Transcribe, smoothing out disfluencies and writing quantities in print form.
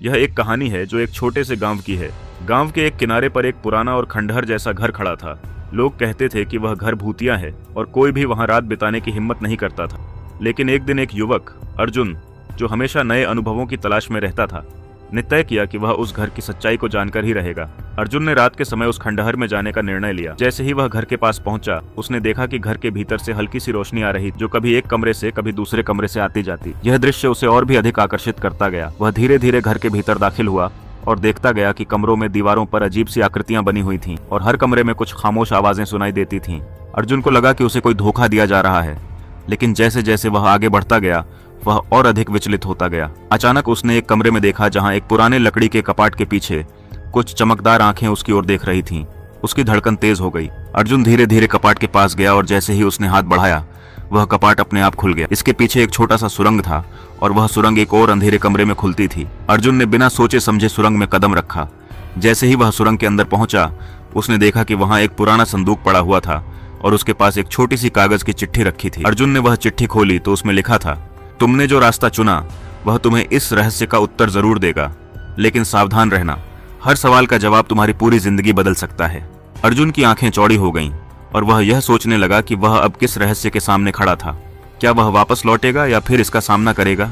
यह एक कहानी है जो एक छोटे से गांव की है। गांव के एक किनारे पर एक पुराना और खंडहर जैसा घर खड़ा था। लोग कहते थे कि वह घर भूतिया है और कोई भी वहां रात बिताने की हिम्मत नहीं करता था। लेकिन एक दिन एक युवक अर्जुन, जो हमेशा नए अनुभवों की तलाश में रहता था, ने तय किया कि वह उस घर की सच्चाई को जानकर ही रहेगा। अर्जुन ने रात के समय उस खंडहर में जाने का निर्णय लिया। जैसे ही वह घर के पास पहुंचा, उसने देखा कि घर के भीतर से हल्की सी रोशनी आ रही, जो कभी एक कमरे से कभी दूसरे कमरे से आती जाती। यह दृश्य उसे और भी अधिक आकर्षित करता गया। वह धीरे धीरे घर के भीतर दाखिल हुआ और देखता गया कि कमरों में दीवारों पर अजीब सी आकृतियां बनी हुई थीं और हर कमरे में कुछ खामोश आवाजें सुनाई देती थीं। अर्जुन को लगा कि उसे कोई धोखा दिया जा रहा है, लेकिन जैसे जैसे वह आगे बढ़ता गया, वह और अधिक विचलित होता गया। अचानक उसने एक कमरे में देखा जहां एक पुराने लकड़ी के कपाट के पीछे कुछ चमकदार आंखें उसकी ओर देख रही थीं। उसकी धड़कन तेज हो गई। अर्जुन धीरे धीरे कपाट के पास गया और जैसे ही उसने हाथ बढ़ाया, वह कपाट अपने आप खुल गया। इसके पीछे एक छोटा सा सुरंग था और वह सुरंग एक और अंधेरे कमरे में खुलती थी। अर्जुन ने बिना सोचे समझे सुरंग में कदम रखा। जैसे ही वह सुरंग के अंदर पहुंचा, उसने देखा कि वहां एक पुराना संदूक पड़ा हुआ था और उसके पास एक छोटी सी कागज की चिट्ठी रखी थी। अर्जुन ने वह चिट्ठी खोली तो उसमें लिखा था, तुमने जो रास्ता चुना वह तुम्हें इस रहस्य का उत्तर जरूर देगा, लेकिन सावधान रहना, हर सवाल का जवाब तुम्हारी पूरी जिंदगी बदल सकता है। अर्जुन की आंखें चौड़ी हो गईं और वह यह सोचने लगा कि वह अब किस रहस्य के सामने खड़ा था। क्या वह वापस लौटेगा या फिर इसका सामना करेगा?